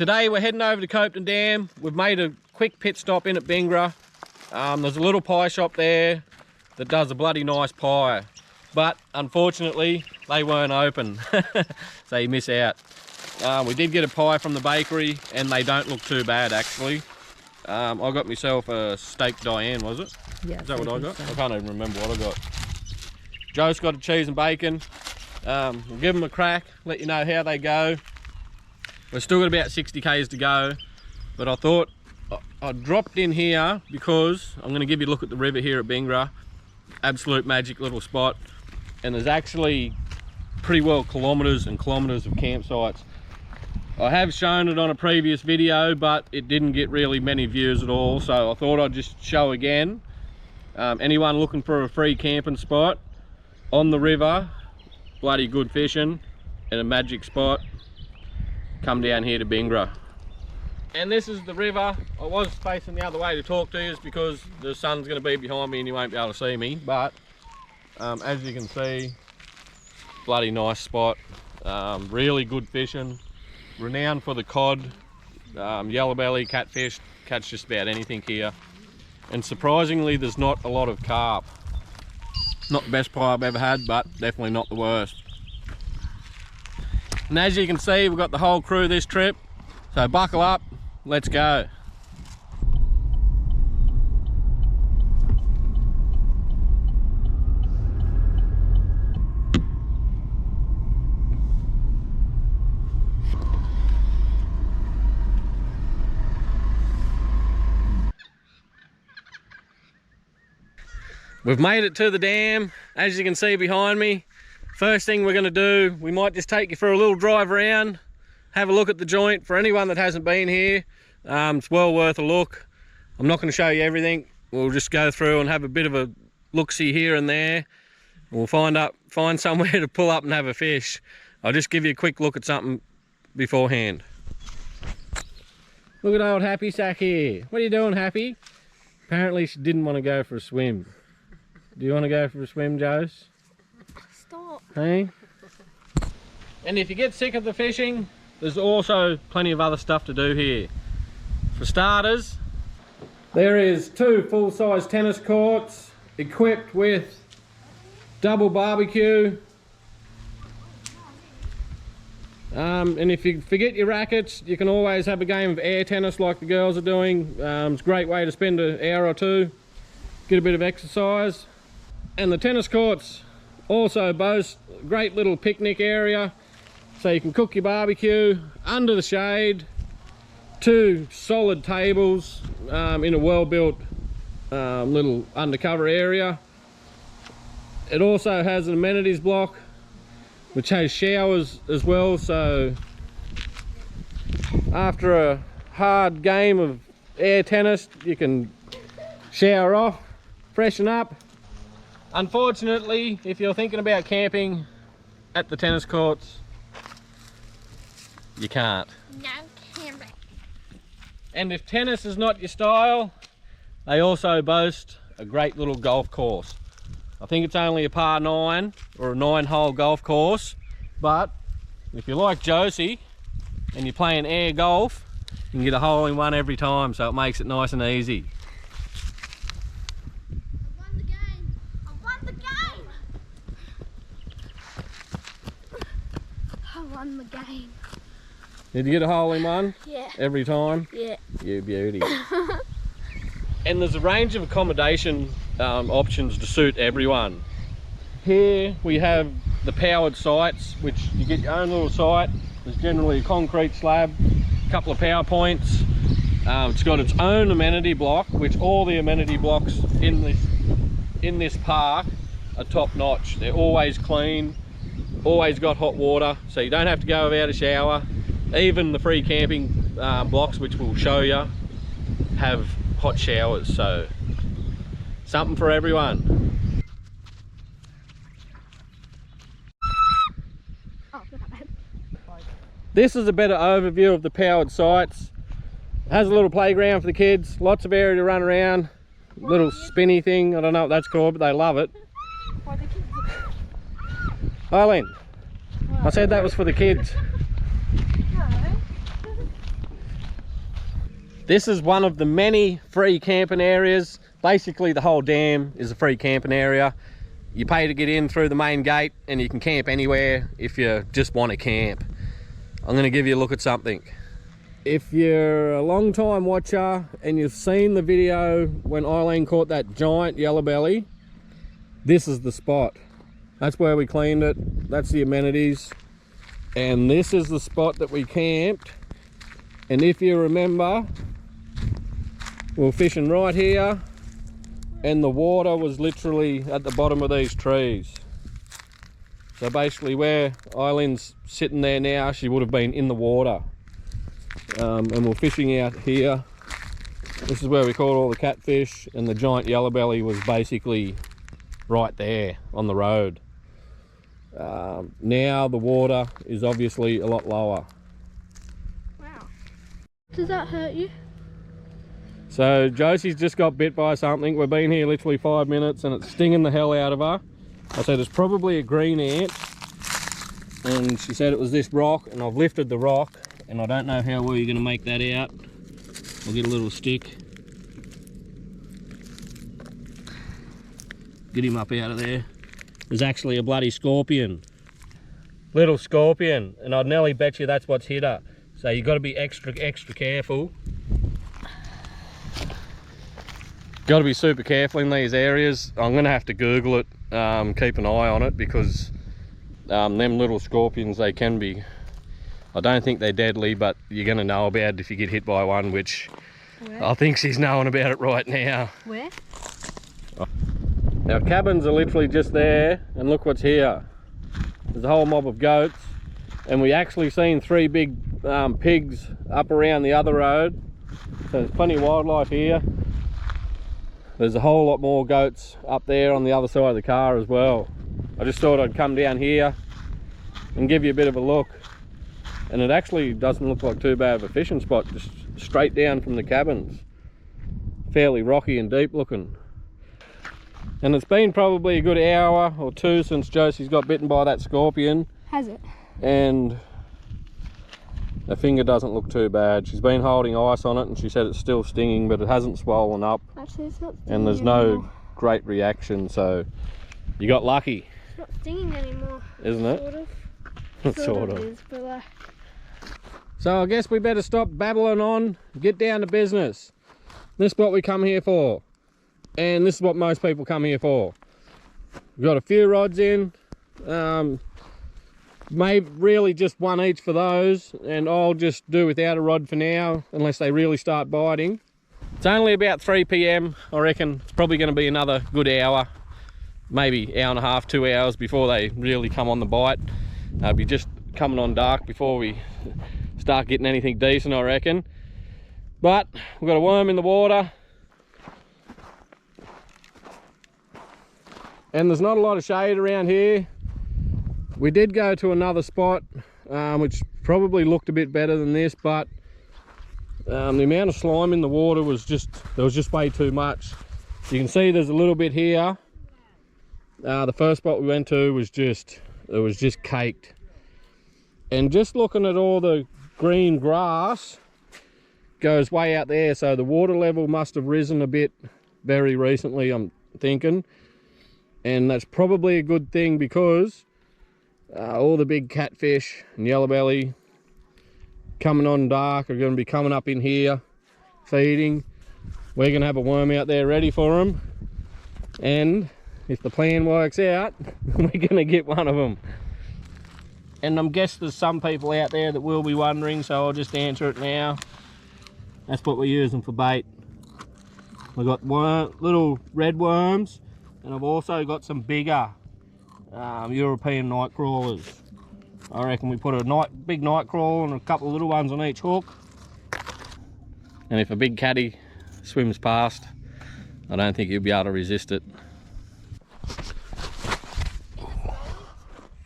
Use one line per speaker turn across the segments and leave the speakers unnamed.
Today we're heading over to Copeton Dam. We've made a quick pit stop in at Bingara. There's a little pie shop there that does a bloody nice pie, but unfortunately they weren't open, so you miss out. We did get a pie from the bakery and they don't look too bad actually. I got myself a steak Diane, was it?
Yeah.
Is that what I got? So. I can't even remember what I got. Joe's got a cheese and bacon. We'll give them a crack, let you know how they go. We've still got about 60 k's to go, but I thought I dropped in here because I'm going to give you a look at the river here at Bingara. Absolute magic little spot, and there's actually pretty well kilometres and kilometres of campsites. I have shown it on a previous video, but it didn't get really many views at all, so I thought I'd just show again. Anyone looking for a free camping spot on the river, bloody good fishing and a magic spot, come down here to Bingara. And this is the river. I was facing the other way to talk to you because the sun's going to be behind me and you won't be able to see me, but as you can see, bloody nice spot. Really good fishing, renowned for the cod, yellow belly, catfish, catch just about anything here. And surprisingly there's not a lot of carp. Not the best pie I've ever had, but definitely not the worst. And as you can see, we've got the whole crew this trip, so buckle up, let's go. We've made it to the dam, as you can see behind me. First thing we're going to do, we might just take you for a little drive around, have a look at the joint. For anyone that hasn't been here, it's well worth a look. I'm not going to show you everything. We'll just go through and have a bit of a look-see here and there. We'll find somewhere to pull up and have a fish. I'll just give you a quick look at something beforehand. Look at old Happy Sack here. What are you doing, Happy? Apparently she didn't want to go for a swim. Do you want to go for a swim, Jose?
Stop.
Hey? And if you get sick of the fishing, there's also plenty of other stuff to do here. For starters, there is 2 full-size tennis courts equipped with double barbecue. And if you forget your rackets, you can always have a game of air tennis like the girls are doing. It's a great way to spend an hour or two, get a bit of exercise. And the tennis courts also boast a great little picnic area, so you can cook your barbecue under the shade. 2 solid tables in a well-built little undercover area. It also has an amenities block which has showers as well, so after a hard game of air tennis you can shower off, freshen up. Unfortunately, if you're thinking about camping at the tennis courts, you can't.
No camping.
And if tennis is not your style, they also boast a great little golf course. I think it's only a par 9 or a 9-hole golf course, but if you like Josie and you're playing air golf, you can get a hole in one every time, so it makes it nice and easy.
Won the game.
Did you get a hole in one?
Yeah.
Every time?
Yeah.
You beauty. And there's a range of accommodation options to suit everyone. Here we have the powered sites, which you get your own little site. There's generally a concrete slab, a couple of power points. It's got its own amenity block, which all the amenity blocks in this park are top notch. They're always clean. Always got hot water, so you don't have to go without a shower. Even the free camping blocks, which we'll show you, have hot showers, so something for everyone. This is a better overview of the powered sites. It has a little playground for the kids, lots of area to run around, little spinny thing, I don't know what that's called, but they love it. Eileen, I said that was for the kids. This is one of the many free camping areas. Basically the whole dam is a free camping area. You pay to get in through the main gate and you can camp anywhere if you just want to camp. I'm going to give you a look at something. If you're a long time watcher and you've seen the video when Eileen caught that giant yellow belly, this is the spot. That's where we cleaned it. That's the amenities. And this is the spot that we camped. And if you remember, we were fishing right here and the water was literally at the bottom of these trees. So basically where Eileen's sitting there now, she would have been in the water. And we're fishing out here. This is where we caught all the catfish, and the giant yellow belly was basically right there on the road. Now the water is obviously a lot lower.
Wow. Does that hurt you?
So Josie's just got bit by something. We've been here literally 5 minutes and it's stinging the hell out of her. I said it's probably a green ant, and she said it was this rock, and I've lifted the rock and I don't know how well you're going to make that out. I'll get a little stick. Get him up out of there. There's actually a bloody scorpion. Little scorpion, and I'd nearly bet you that's what's hit her. So you've got to be extra careful. Got to be super careful in these areas. I'm going to have to Google it, keep an eye on it, because them little scorpions, they can be, I don't think they're deadly, but you're going to know about it if you get hit by one, which where? I think she's knowing about it right now.
Where?
Our cabins are literally just there, and look what's here. There's a whole mob of goats, and we actually seen 3 big pigs up around the other road. So there's plenty of wildlife here. There's a whole lot more goats up there on the other side of the car as well. I just thought I'd come down here and give you a bit of a look. And it actually doesn't look like too bad of a fishing spot, just straight down from the cabins. Fairly rocky and deep looking. And it's been probably a good hour or 2 since Josie's got bitten by that scorpion.
Has it?
And her finger doesn't look too bad. She's been holding ice on it and she said it's still stinging, but it hasn't swollen up.
Actually, it's not stinging
and there's
anymore.
No great reaction, so you got lucky.
It's not stinging anymore.
Isn't it?
Sort of.
Sort of.
Is, but like...
So I guess we better stop babbling on, get down to business. This is what we come here for. And this is what most people come here for. We've got a few rods in. Maybe really just one each for those. And I'll just do without a rod for now, unless they really start biting. It's only about 3 PM. I reckon it's probably going to be another good hour. Maybe hour and a half, 2 hours before they really come on the bite. It'll be just coming on dark before we start getting anything decent, I reckon. But we've got a worm in the water. And there's not a lot of shade around here. We did go to another spot, which probably looked a bit better than this, but the amount of slime in the water was just, there was just way too much. You can see there's a little bit here. The first spot we went to was just, it was just caked. And just looking at all the green grass goes way out there, so the water level must have risen a bit very recently, I'm thinking. And that's probably a good thing, because all the big catfish and yellow belly coming on dark are going to be coming up in here feeding. We're going to have a worm out there ready for them, and if the plan works out, we're going to get one of them. And I'm guessing there's some people out there that will be wondering, so I'll just answer it now. That's what we're using for bait. We've got little red worms, and I've also got some bigger European night crawlers. I reckon we put a big night crawl and a couple of little ones on each hook. And if a big catty swims past, I don't think you'll be able to resist it.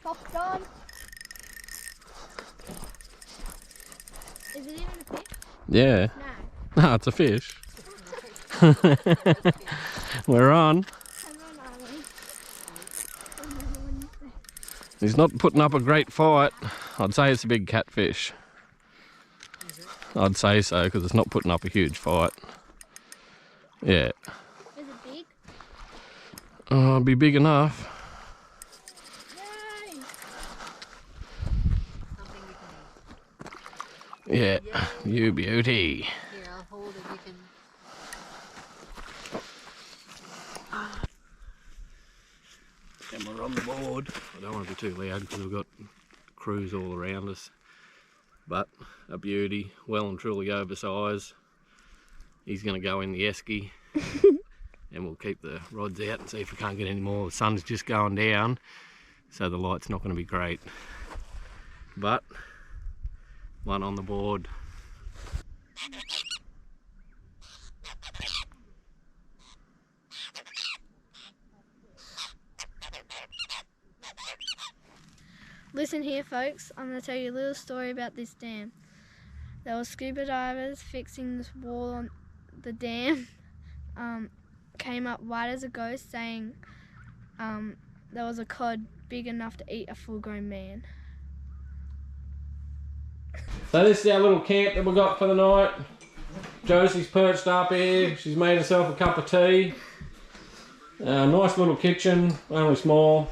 Pop's gone. Is it even a fish?
Yeah.
No.
No, it's a fish. We're on. He's not putting up a great fight. I'd say it's a big catfish. I'd say so, because it's not putting up a huge fight. Yeah.
Is it big?
Oh, it'll be big enough.
Yay!
Yeah, you beauty.
Here, I'll hold it. You can.
And we're on the board. I don't want to be too loud because we've got crews all around us. But a beauty, well and truly oversized. He's going to go in the esky. And we'll keep the rods out and see if we can't get any more. The sun's just going down, so the light's not going to be great. But one on the board.
Listen here, folks. I'm going to tell you a little story about this dam. There were scuba divers fixing this wall on the dam. Came up white as a ghost saying there was a cod big enough to eat a full-grown man.
So this is our little camp that we got for the night. Josie's perched up here. She's made herself a cup of tea. Nice little kitchen, only small.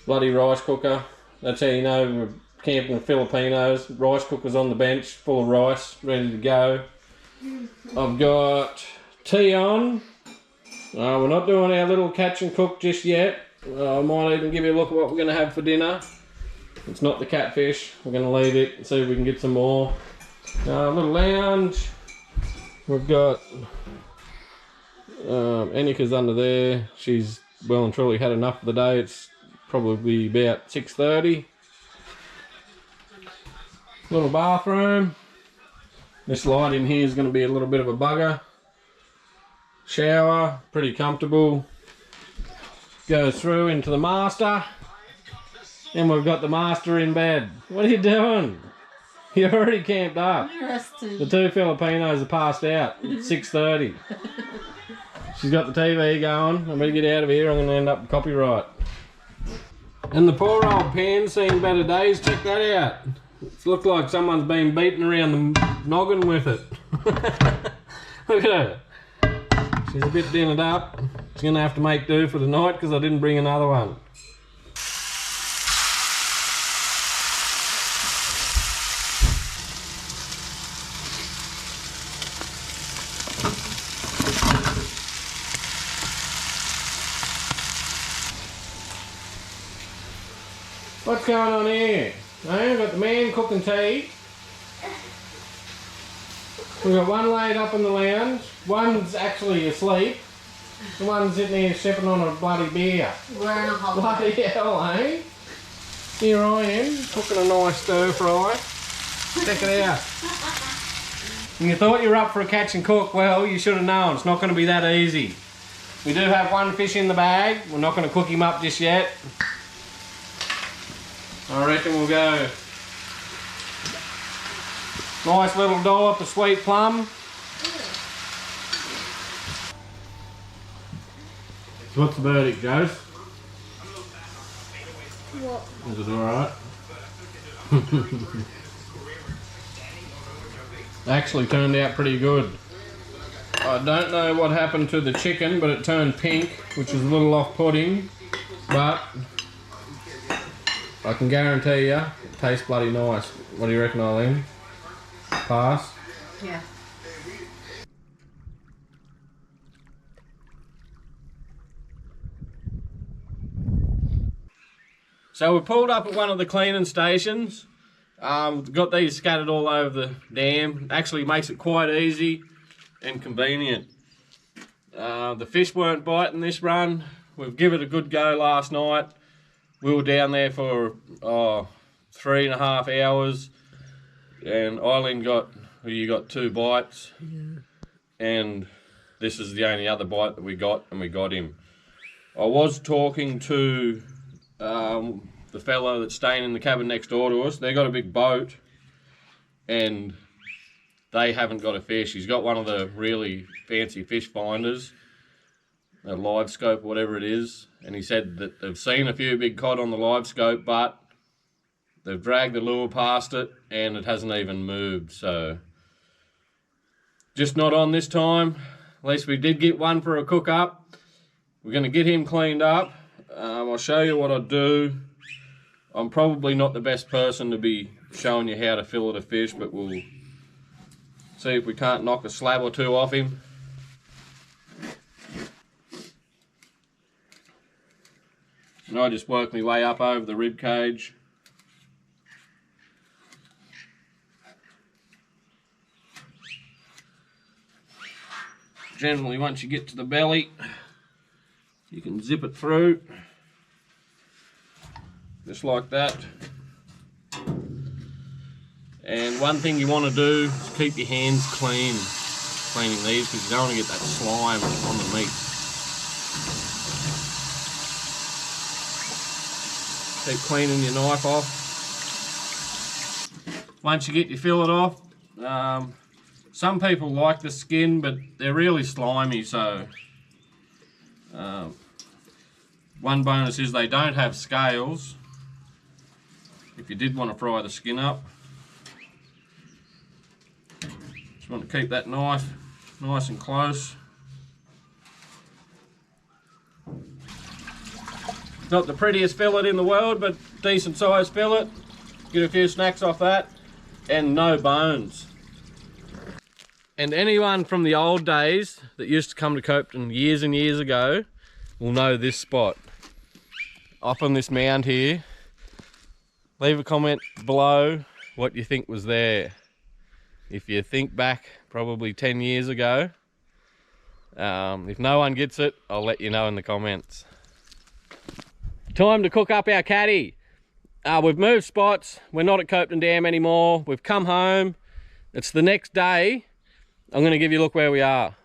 Bloody rice cooker. That's how you know we're camping with Filipinos. Rice cooker's on the bench, full of rice, ready to go. I've got tea on. We're not doing our little catch and cook just yet. I might even give you a look at what we're going to have for dinner. It's not the catfish. We're going to leave it and see if we can get some more. Little lounge. We've got Annika's under there. She's well and truly had enough for the day. It's probably about 6:30. Little bathroom. This light in here is going to be a little bit of a bugger. Shower, pretty comfortable. Goes through into the master. And we've got the master in bed. What are you doing? You're already camped up. The two Filipinos are passed out. It's 6:30. She's got the TV going. I better get out of here. I'm going to end up with copyright. And the poor old pan's seen better days. Check that out. It's looked like someone's been beaten around the noggin with it. Look at her. She's a bit dented up. She's going to have to make do for the night because I didn't bring another one. What's going on here? We've got the man cooking tea. We've got one laid up in the lounge. One's actually asleep. The one's sitting here sipping on a bloody beer.
We're in a holiday.
Bloody hell, eh? Here I am, cooking a nice stir fry. Check it out. And you thought you were up for a catch and cook. Well, you should have known. It's not going to be that easy. We do have one fish in the bag. We're not going to cook him up just yet. I reckon we'll go nice little dollop of sweet plum. So what's the verdict, Jose?
What?
Is it alright? Actually turned out pretty good. I don't know what happened to the chicken, but it turned pink, which is a little off-putting, but I can guarantee you, it tastes bloody nice. What do you reckon, Eileen? Pass?
Yeah.
So we pulled up at one of the cleaning stations. Got these scattered all over the dam. Actually makes it quite easy and convenient. The fish weren't biting this run. We've given it a good go last night. We were down there for 3.5 hours, and Eileen got 2 bites, and this is the only other bite that we got, and we got him. I was talking to the fellow that's staying in the cabin next door to us. They got a big boat, and they haven't got a fish. He's got one of the really fancy fish finders, a live scope, whatever it is, and he said that they've seen a few big cod on the live scope, but They've dragged the lure past it and it hasn't even moved, so just not on this time. At least we did get one for a cook up. We're going to get him cleaned up. I'll show you what I do. I'm probably not the best person to be showing you how to fillet a fish, but we'll see if we can't knock a slab or two off him. And I just work my way up over the rib cage. Generally, once you get to the belly, you can zip it through, just like that. And one thing you want to do is keep your hands clean, cleaning these, because you don't want to get that slime on the meat. Keep cleaning your knife off. Once you get your fillet off, some people like the skin, but they're really slimy, so one bonus is they don't have scales. If you did want to fry the skin up, just want to keep that knife nice and close. Not the prettiest fillet in the world, but decent sized fillet. Get a few snacks off that, and no bones. And anyone from the old days that used to come to Copeton years and years ago will know this spot. Up on this mound here. Leave a comment below what you think was there. If you think back probably 10 years ago, if no one gets it, I'll let you know in the comments. Time to cook up our catty. We've moved spots. We're not at Copeton Dam anymore. We've come home. It's the next day. I'm going to give you a look where we are.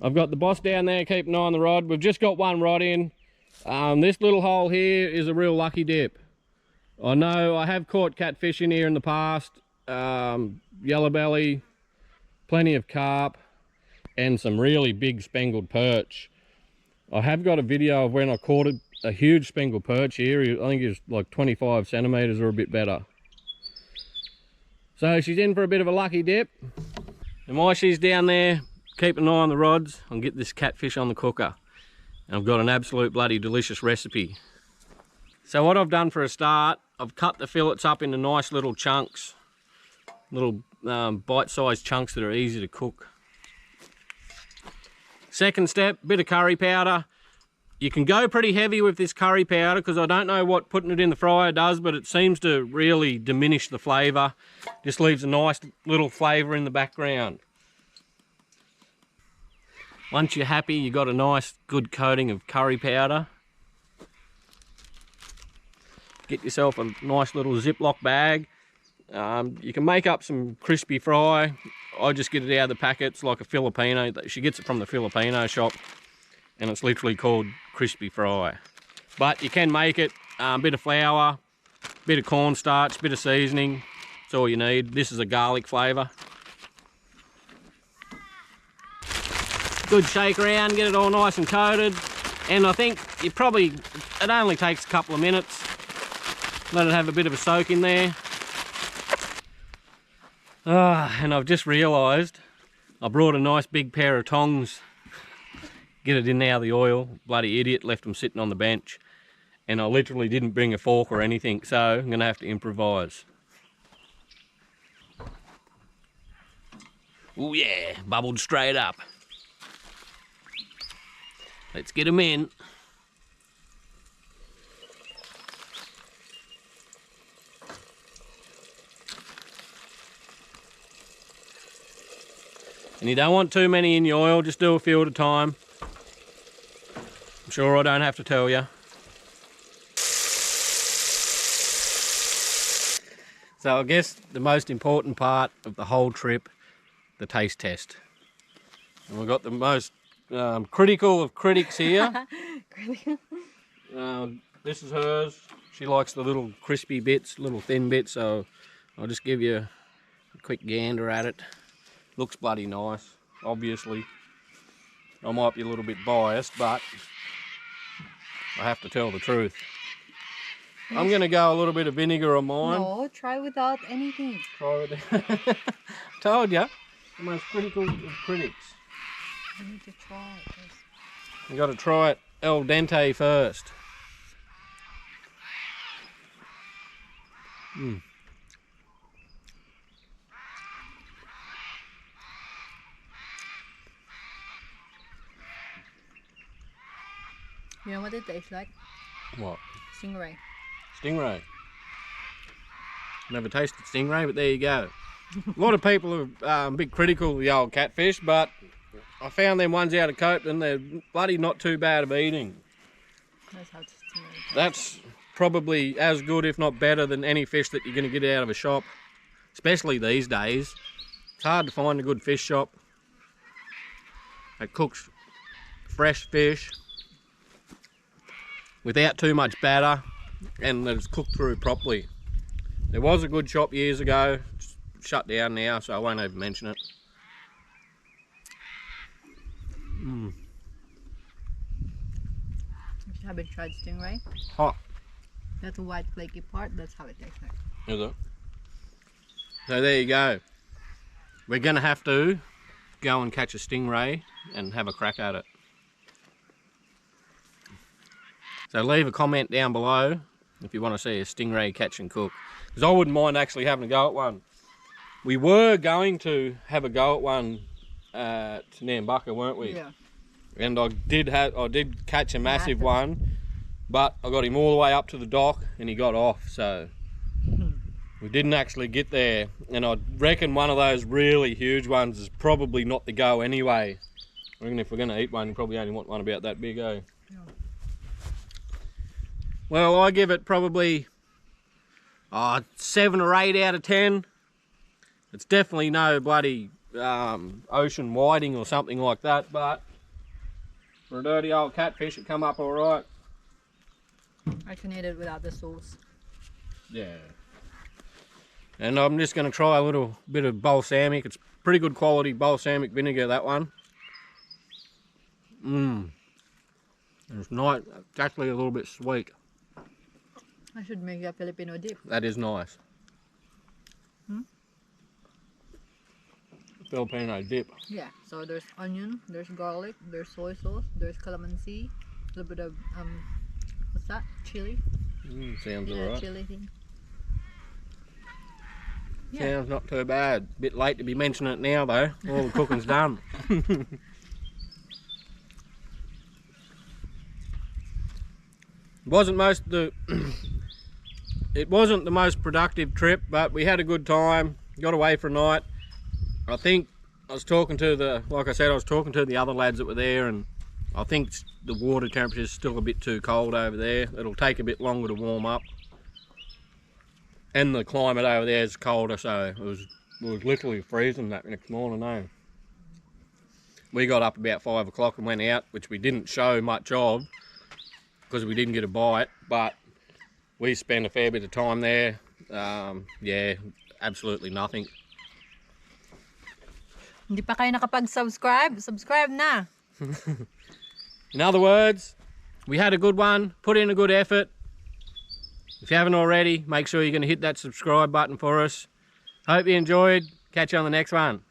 I've got the boss down there keeping an eye on the rod. We've just got one rod in. This little hole here is a real lucky dip. I know I have caught catfish in here in the past. Yellow belly, plenty of carp, and some really big spangled perch. I have got a video of when I caught a huge spangled perch here. I think it's like 25 centimeters or a bit better. So she's in for a bit of a lucky dip. And while she's down there, keep an eye on the rods and get this catfish on the cooker. And I've got an absolute bloody delicious recipe. So what I've done for a start, I've cut the fillets up into nice little chunks. Little bite-sized chunks that are easy to cook. Second step, bit of curry powder. You can go pretty heavy with this curry powder because I don't know what putting it in the fryer does, but it seems to really diminish the flavour. Just leaves a nice little flavour in the background. Once you're happy, you've got a nice good coating of curry powder. Get yourself a nice little Ziploc bag. You can make up some crispy fry. I just get it out of the packets like a Filipino. She gets it from the Filipino shop, and it's literally called crispy fry. But you can make it, a bit of flour, bit of cornstarch, bit of seasoning. That's all you need. This is a garlic flavour. Good shake around, get it all nice and coated. And I think it only takes a couple of minutes. Let it have a bit of a soak in there. And I've just realised I brought a nice big pair of tongs. Get it in out of the oil. Bloody idiot, left them sitting on the bench. And I literally didn't bring a fork or anything, so I'm going to have to improvise. Oh yeah, bubbled straight up. Let's get them in. And you don't want too many in your oil, just do a few at a time. I'm sure I don't have to tell you. So I guess the most important part of the whole trip, the taste test. And we've got the most critical of critics here. This is hers. She likes the little crispy bits, little thin bits, so I'll just give you a quick gander at it. Looks bloody nice, obviously. I might be a little bit biased, but I have to tell the truth. I'm going to go a little bit of vinegar on mine.
No, try without anything.
Try it. Told ya, the most critical of critics.
You need to try it first.
You got to try it al dente first.
You know what it tastes like?
What?
Stingray.
Stingray. Never tasted stingray, but there you go. A lot of people are a bit critical of the old catfish, but I found them ones out of Copeton, they're bloody not too bad of eating.
That's how stingray tastes.
That's probably as good, if not better, than any fish that you're going to get out of a shop, especially these days. It's hard to find a good fish shop that cooks fresh fish without too much batter and that it's cooked through properly. There was a good shop years ago, it's shut down now, so I won't even mention it.
If you haven't tried stingray,
Hot,
that's the white flaky part, that's how it tastes like.
is it? So there you go. We're going to have to go and catch a stingray and have a crack at it. So leave a comment down below if you want to see a stingray catch and cook. Because I wouldn't mind actually having a go at one. We were going to have a go at one at Nambucca, weren't we?
Yeah.
And I did catch a massive one, but I got him all the way up to the dock and he got off, so we didn't actually get there. And I reckon one of those really huge ones is probably not the go anyway. I reckon if we're going to eat one, you probably only want one about that big, eh?
Yeah.
Well, I give it probably 7 or 8 out of 10. It's definitely no bloody ocean whiting or something like that, but for a dirty old catfish, it come up all right.
I can eat it without the sauce.
Yeah. And I'm just going to try a little bit of balsamic. It's pretty good quality balsamic vinegar, that one. It's not, it's actually a little bit sweet.
I should make a Filipino dip.
That is nice. Filipino dip.
Yeah, so there's onion, there's garlic, there's soy sauce, there's calamansi, a little bit of what's that? Chili.
Sounds
Yeah,
alright.
chili thing. Yeah.
Sounds not too bad. Bit late to be mentioning it now though. All the cooking's done. It wasn't the most productive trip, but we had a good time. Got away for a night. I think I was talking to the other lads that were there, and I think the water temperature is still a bit too cold over there. It'll take a bit longer to warm up. And the climate over there is colder, so it was literally freezing that next morning, eh? We got up about 5 o'clock and went out, which we didn't show much of because we didn't get a bite, but we spent a fair bit of time there. Yeah, absolutely nothing.
Hindi pa kayo nakapag-subscribe? Subscribe na!
In other words, we had a good one, put in a good effort. If you haven't already, make sure you're going to hit that subscribe button for us. Hope you enjoyed. Catch you on the next one.